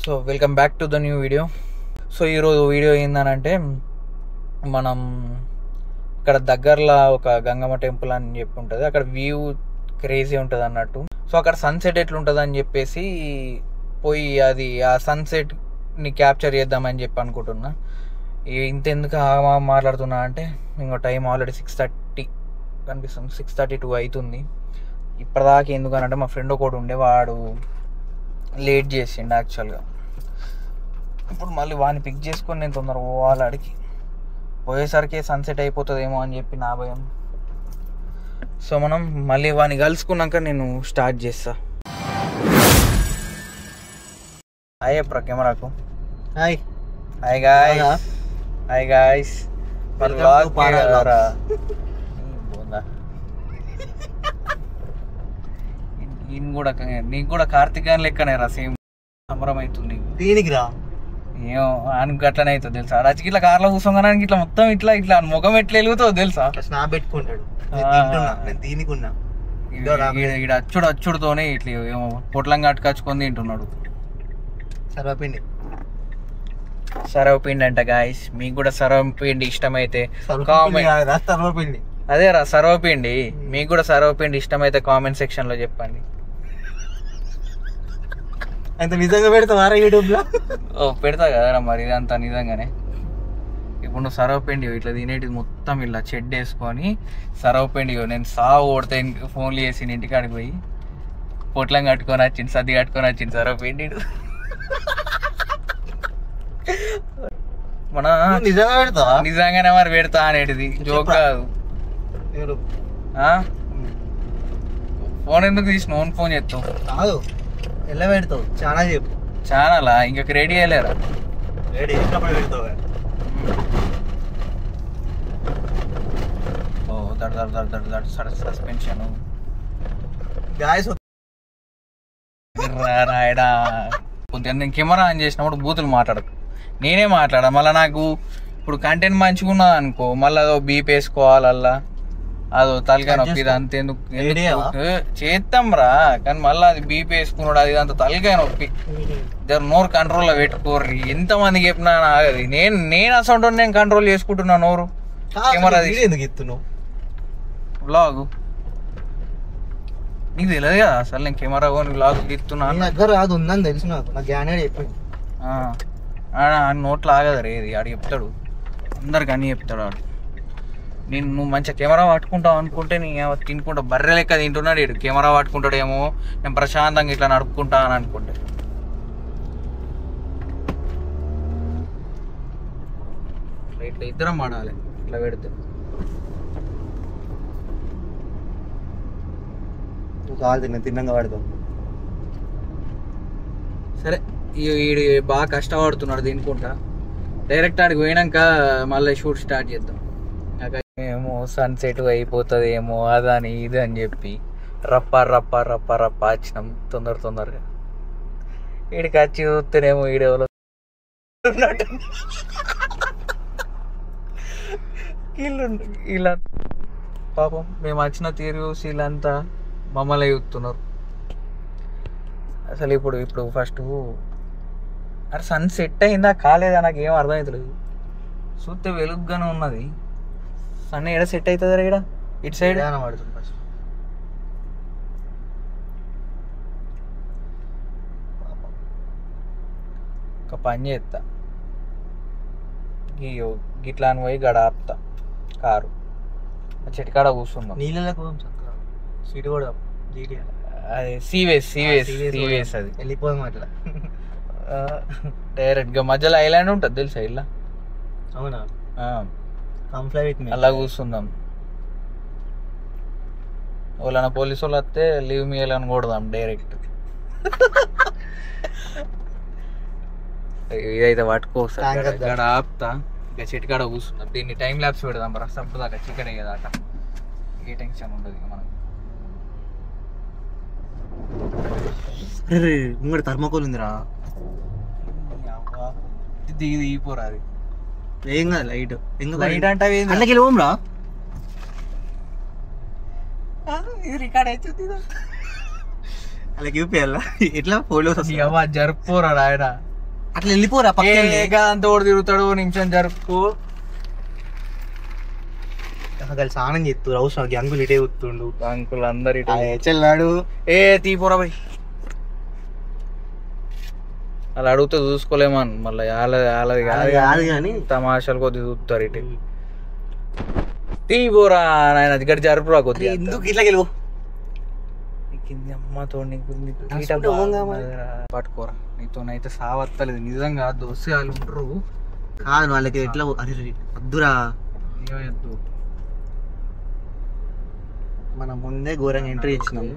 So welcome back to the new video. So ఈరోజు video ఏందనంటే, మనం ఇక్కడ దగ్గరలో ఒక గంగమ్మ టెంపుల్ అని చెప్పి ఉంటుంది. అక్కడ వ్యూ క్రేజీ ఉంటుంది అన్నట్టు. సో అక్కడ సన్సెట్ ఎట్లుంటుంది అని చెప్పేసి పోయి అది ఆ సన్సెట్ని క్యాప్చర్ చేద్దామని చెప్పి అనుకుంటున్నా. ఇంతెందుకు మాట్లాడుతున్నా అంటే, ఇంకో టైం ఆల్రెడీ 6:30 కనిపిస్తుంది, 6:32 అవుతుంది. ఇప్పటిదాకా ఎందుకనంటే మా ఫ్రెండ్ ఒకటి ఉండే, వాడు లేట్ చేసిండు యాక్చువల్గా. ఇప్పుడు మళ్ళీ వాడిని పిక్ చేసుకొని నేను తొందరగా పోవాలి అడిగి. పోయేసరికి సన్సెట్ అయిపోతుందేమో అని చెప్పి నా భయం. సో మనం మళ్ళీ వాడిని కలుసుకున్నాక నేను స్టార్ట్ చేస్తా. హాయ్ అప్రా కెమెరాకు. Hi hi guys. Hi guys. నీకు కూడా కార్తీక్ అని లెక్కనే రా, సేమ్ సంబరం అవుతుంది. దీనికి రా ఏమో ఆయనకు అట్లనే అవుతుంది తెలుసా. రచికి ఇట్లా కార్లో కూర్చోగానే ఇట్లా మొత్తం ఇట్లా ఇట్లా ముఖం ఎట్లా వెలుగుతావు తెలుసా. స్నాప్ పెట్టుకుంటాడు. దీనికి ఉన్నా ఈడ అచ్చుడుతోనే ఇట్లా ఏమో పొట్లం కట్టుకొచ్చుకొని తింటున్నాడు. సర్వపిండి సర్వపిండి అంట గాయస్. మీకు కూడా సర్వపిండి ఇష్టమైతే సర్వపిండి, అదే రా సర్వపిండి. మీకు కూడా సర్వపిండి ఇష్టమైతే కామెంట్ సెక్షన్ లో చెప్పండి. అంత నిజంగా పెడతావారా యూట్యూబ్ లో? పెడతా కదరా మరి, ఇదంతా నిజంగానే. ఇప్పుడు నువ్వు సర్వపిండి ఇట్లా తినేటిది మొత్తం ఇలా చెడ్డ వేసుకొని సర్వపిండి నేను సాగు కొడితే ఫోన్లు చేసి ఇంటికాడికి పోయి పొట్లం కట్టుకొని వచ్చింది, సర్ది కట్టుకొని వచ్చింది సర్వపిండి. మన నిజంగా పెడతావా? నిజంగానే మరి పెడతా అనేటిది, జోక్ కాదు. ఫోన్ ఎందుకు తీసిన? ఫోన్ చేస్తావు కాదు, ఎలా పెడతావు? చాలా చెప్పు. ఛానలా ఇంకా రెడీ అయ్యలేరా? రెడీ ఎప్పుడు పెడతావు? ఓ దడ సస్పెన్షన్ గాయస్. రాయడా కొద్దిగా నేను కెమెరా ఆన్ చేసినప్పుడు బూతులు మాట్లాడకు, నేనే మాట్లాడా. మళ్ళీ నాకు ఇప్పుడు కంటెంట్ మంచిగా ఉన్నది అనుకో, మళ్ళీ అదో బీప్ వేసుకోవాలల్లా, అదో తలకాయ నొప్పి. ఇది అంతేందుకు చేస్తాం రా, కానీ మళ్ళీ అది బీపీ వేసుకున్నాడు, అది అంత తలకాయ నొప్పి. ఇద్దరు నోరు కంట్రోల్లో పెట్టుకోర్రి. ఎంతమందికి చెప్పినా ఆగది. నేను అసలు నేను కంట్రోల్ చేసుకుంటున్నా నోరు. కెమెరా ఎందుకు ఇస్తున్నావు? వ్లాగ్ నీకు తెలియదు కదా అసలు, నేను కెమెరా కొని వ్లాగ్ తీస్తున్నాను. దగ్గర అది ఉందని తెలుసు నాకు, నా జ్ఞానే చెప్పింది. నోట్లో ఆగదు రే, ఇది ఆడు చెప్తాడు, అందరికి అన్నీ చెప్తాడు ఆడు. నువ్వు మంచిగా కెమెరా పట్టుకుంటావు అనుకుంటే నీ తినుకుంటా బర్రె లెక్క తింటున్నాడు ఇడు. కెమెరా పట్టుకుంటాడేమో, నేను ప్రశాంతంగా ఇట్లా నడుపుకుంటా అని అనుకుంటే. ఇట్లా ఇద్దరం ఆడాలి, ఇట్లా పెడితే. కాదు తిన్నా, తిన్నంగా పడతావు. సరే, వీడు బాగా కష్టపడుతున్నాడు తినుకుంటా. డైరెక్ట్ ఆడికి పోయినాక మళ్ళీ షూట్ స్టార్ట్ చేద్దాం. ఏమో సన్సెట్ అయిపోతుంది ఏమో అదని ఇది అని చెప్పి రప్ప వచ్చినాం తొందరగా. వీడికి వచ్చి చూస్తేనేమో వీడెవరో ఇలా పాపం మేము వచ్చిన తీరు చూసి వీళ్ళంతా మమ్మల్ని చూస్తున్నారు. అసలు ఇప్పుడు ఫస్ట్ అరే సన్ సెట్ అయిందా కాలేదా నాకు ఏం అర్థమవుతలేదు. చూస్తే వెలుగ్గానే ఉన్నది. సన్ ఎక్కడ సెట్ అవుతుంది రా? ఇక్కడ ఇటు సైడ్ పడుతుంది ఫస్ట్. ఒక పని చేస్తా, గిట్లా అని పోయి గడ ఆపుతా కారు, చెట్టుకాడ కూర్చుందాం. నీళ్ళకు సీటు కూడా అది సీవేస్ అది వెళ్ళిపోదాం అట్లా డైరెక్ట్గా. మధ్యలో ఐలాండ్ ఉంటుంది తెలుసా ఇలా? అవునా? అలా కూర్చుందాం. వాళ్ళ పోలీసు వాళ్ళు వస్తే లీవ్ మీ అని కొడదాం డైరెక్ట్. ఇదైతే పట్టుకోసారి ఇక్కడ ఆపుతా, ఇక చెట్టుకాడ కూర్చుందాం. దీన్ని టైం ల్యాప్స్ పెడదాం రా, సప్పుడు దాకా చికెన్ అయ్యేదాకా. ఏ టెన్షన్ ఉండదు ఇక మనకు. ముంగడు థర్మాకోల్ ఉందిరా, దిగిపోరా. అది ఏం కాదు, లైట్ లైట్ అంటే అన్నకి వెళ్ళిపోంరా. ఇది రికార్డ్ అవుతుంది. అలాగే చూపించాలా ఎట్లా ఫోటోస్ జరుపుకోరా ఆయన అట్లా వెళ్ళిపోరా పక్కన అంతా కూడా తిరుగుతాడు నిమిషం జరుపు స్నానం చేస్తారు అవసరం గంగులు ఇటే వస్తుండు అంకుల్ అందరు చెల్లాడు తీపోరా పోయి అలా అడిగితే చూసుకోలేమని మళ్ళీ వాళ్ళది కాదు కానీ తమాషాలు కొద్ది చూస్తారు ఇటు తీపోరా నాయన దగ్గర జరుపురా కొద్దిగా ఎందుకు ఇట్లా గెలువు అమ్మతో నడుచుకుంటూ పోంగా మరి. పట్టుకోరా నీతోనైతే సావత్తలేదు నిజంగా దోస్తు వాళ్ళు ఉంటారు కాదు వాళ్ళకి ఎట్లా అరే వద్దురా ఏమొద్దు. మనం ముందే ఘోరంగా ఎంట్రీ ఇచ్చినాం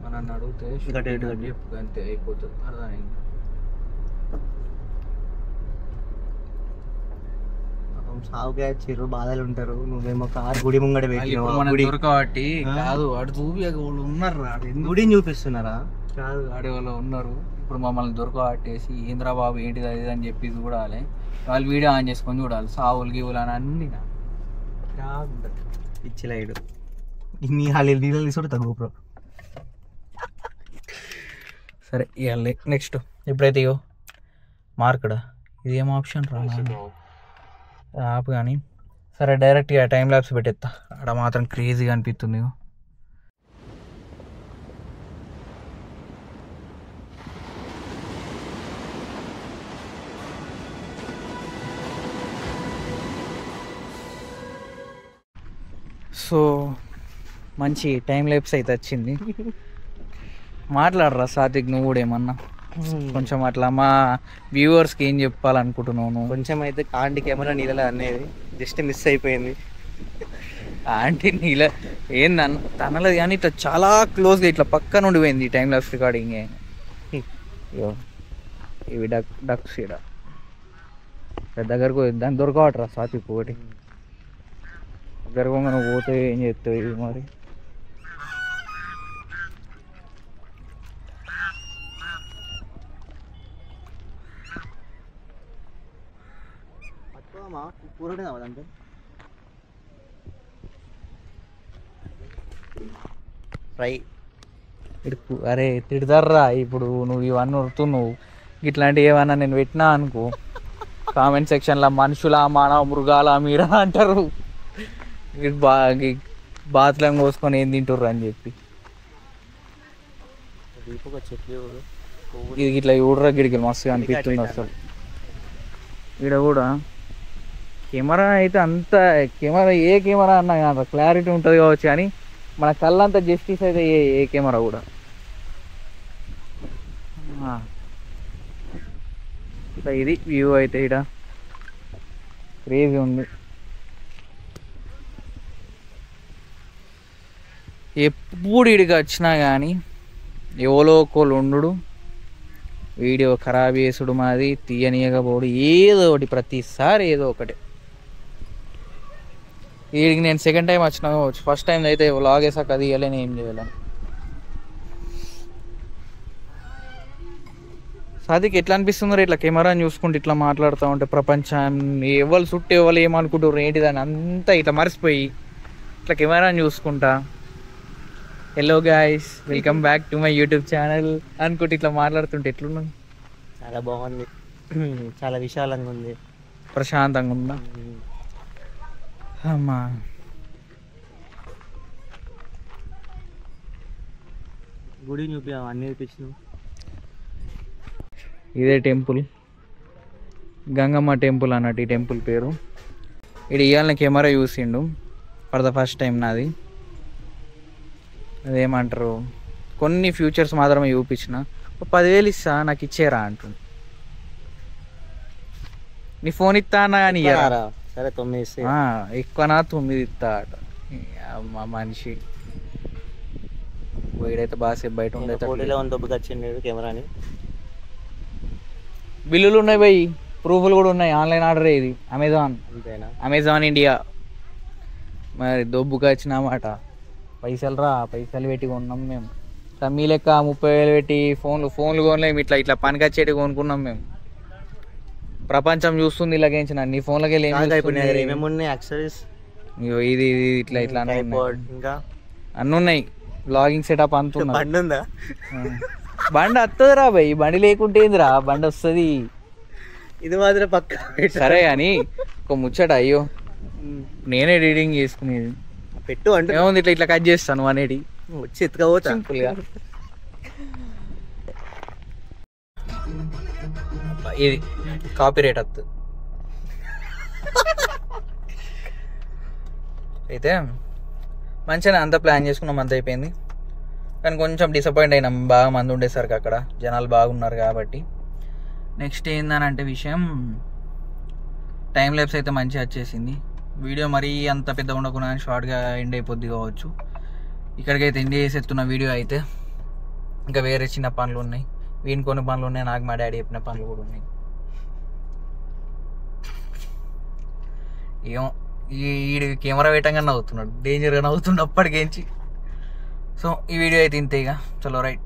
మనల్ని అడిగితే గట్టి గట్టి గట్టి. చెప్పు అంతే అయిపోతుంది అర్థమైంది సాగుగా చెరు బాధలు ఉంటారు నువ్వేమో కారు గుడి ముంగడ పెట్టినావు మనకు గుడి దొరకబట్టి కాదు వాడు చూపి వాళ్ళు ఉన్నారు గుడిని చూపిస్తున్నారా కాదు ఆడే వాళ్ళు ఉన్నారు ఇప్పుడు మమ్మల్ని దొరకబట్టేసి ఏంద్రా బాబు ఏంటిది అది అని చెప్పి చూడాలి వాళ్ళు వీడియో ఆన్ చేసుకొని చూడాలి సావులు గీవులు అని అన్ని ఇచ్చిలాడు ఇన్ని హాలి నీళ్ళు తీసుకుంటే తగ్గు బ్రో సరే ఇవ్వాలి నెక్స్ట్ ఇప్పుడైతే ఇగో మార్కుడా ఇదేం ఆప్షన్ రా ఆపు కానీ సరే డైరెక్ట్గా టైం ల్యాబ్స్ పెట్టేస్తా అక్కడ మాత్రం క్రేజీగా అనిపిస్తుంది ఇగో. సో మంచి టైం ల్యాబ్స్ అయితే వచ్చింది మాట్లాడరా సాత్విక్ నువ్వు కూడా ఏమన్నా కొంచెం అట్లా మా వ్యూవర్స్కి ఏం చెప్పాలనుకుంటున్నావు నువ్వు కొంచెం అయితే ఆంటీ కెమెరా నీళ్ళలో అనేది జస్ట్ మిస్ అయిపోయింది ఆంటీ నీళ్ళ ఏందన్న తనలది కానీ ఇట్లా చాలా క్లోజ్గా ఇట్లా పక్క నుండి పోయింది ఈ టైం లాప్స్ రికార్డింగ్ ఇవి డక్స్ ఇక్కడ దగ్గరకు దాన్ని దొరకవట్రా సాత్విక్ ఒకటి దగ్గరగా నువ్వు పోతే ఏం చేస్తావు ఇవి మరి ఫ్రై అరే తిడతారా ఇప్పుడు నువ్వు ఇవన్నీ వరుతున్నావు ఇట్లాంటివి ఏమన్నా నేను పెట్టినా అనుకో కామెంట్ సెక్షన్లో మనుషుల మానవ మృగాల మీరా అంటారు బాత్లం కోసుకొని ఏం తింటుర్రు అని చెప్పి ఇది ఇట్లా చూడరా గిడికి మస్తుగా అనిపిస్తుంది అసలు ఇక్కడ కూడా కెమెరా అయితే అంత కెమెరా ఏ కెమెరా అన్నా అంత క్లారిటీ ఉంటుంది కావచ్చు కానీ మన కళ్ళంతా జస్టిస్ అయితే ఏ కెమెరా కూడా ఇట్లా ఇది వ్యూ అయితే ఇక్కడ క్రేజీ ఉంది ఎప్పుడు ఇడికి వచ్చినా కానీ ఎవరో ఒకళ్ళు ఉండు వీడియో ఖరాబ్ చేసుడు మాది తీయనీయకపోడు ఏదో ఒకటి ప్రతిసారి ఏదో ఒకటి వీడికి నేను సెకండ్ టైం వచ్చినా కావచ్చు ఫస్ట్ టైం అయితే వ్లాగ్ వేసాక అది ఇవ్వలేని ఏం చేయాలని సాదికి ఎట్లా అనిపిస్తుందో ఇట్లా కెమెరాని చూసుకుంటూ ఇట్లా మాట్లాడుతూ ఉంటే ప్రపంచాన్ని ఎవరు చుట్టూ ఎవరు ఏమనుకుంటారు ఏంటిదని అంతా ఇట్లా మర్చిపోయి ఇట్లా కెమెరాని చూసుకుంటా hello guys welcome back to my YouTube channel అనుకుంటే ఇట్లా మాట్లాడుతుంటే ఎట్లున్నాను చాలా బాగుంది చాలా విశాలంగా ఉంది ప్రశాంతంగా ఉందా అమ్మా గుడి చూపి అన్నీ చూపించినాం ఇదే టెంపుల్ గంగమ్మ టెంపుల్ అన్నట్టు ఈ టెంపుల్ పేరు ఇక్కడ ఇవాళ కెమెరా చూసిండు ఫర్ ద ఫస్ట్ టైం నాది అదేమంటారు కొన్ని ఫ్యూచర్స్ మాత్రమే చూపించిన 10,000 ఇస్తా నాకు ఇచ్చేరా అంటుంది నీ ఫోన్ ఇస్తా అన్నా కానీ సరే 9 ఎక్కువనా 9 ఇస్తా అట మా మనిషి వీడైతే బాగా బయట ఉండేది కెమెరాని బిల్లులు ఉన్నాయి భయ్ ప్రూఫ్లు కూడా ఉన్నాయి ఆన్లైన్ ఆర్డర్ ఇది అమెజాన్ ఇండియా మరి దొబ్బుకి వచ్చినామాట పైసలు పెట్టి కొన్నాం మేము మీ లెక్క 30,000 పెట్టి ఫోన్లు కొనలేము ఇట్లా పనికొచ్చేటి కొనుక్కున్నాం మేము ప్రపంచం చూస్తుంది ఇలాగేంచిన నీ ఫోన్లకి వెళ్ళి ఇది ఇట్లా ఇట్లా అన్నీ ఉన్నాయి బ్లాగింగ్ సెటప్ అంత బండి వస్తుందిరా భయ్ బండి లేకుంటే ఏందిరా బండి వస్తుంది ఇది మాత్రం పక్క సరే అని ఒక ముచ్చట అయ్యో నేనే ఎడిటింగ్ చేసుకునేది పెట్టు అంటే ఏముంది ఇట్లా ఇట్లా కట్ చేస్తాను అనేది వచ్చి ఎత్తుకపోతా సింపుల్గా ఇది కాపీ రేట్ వస్తుంది అయితే మంచిగా అంతా ప్లాన్ చేసుకున్నాం, అంత అయిపోయింది. కానీ కొంచెం డిసప్పాయింట్ అయినాం, బాగా మంది ఉండేసరికి అక్కడ జనాలు బాగున్నారు కాబట్టి. నెక్స్ట్ ఏందనంటే విషయం, టైం ల్యాప్స్ అయితే మంచిగా వచ్చేసింది. వీడియో మరీ అంత పెద్ద ఉండకుండా షార్ట్గా ఎండ్ అయిపోద్ది కావచ్చు. ఇక్కడికైతే ఎండ్ చేసేస్తున్న వీడియో అయితే. ఇంకా వేరే చిన్న పనులు ఉన్నాయి, వీని కొన్ని పనులు ఉన్నాయి, నాకు మా డాడీ చెప్పిన పనులు కూడా ఉన్నాయి. ఏమో ఈ కెమెరా వేయటంగా నవ్వుతున్నాడు, డేంజర్గా నవ్వుతున్నాడు అప్పటికేంచి. సో ఈ వీడియో అయితే ఇంతే ఇక. చలో రైట్.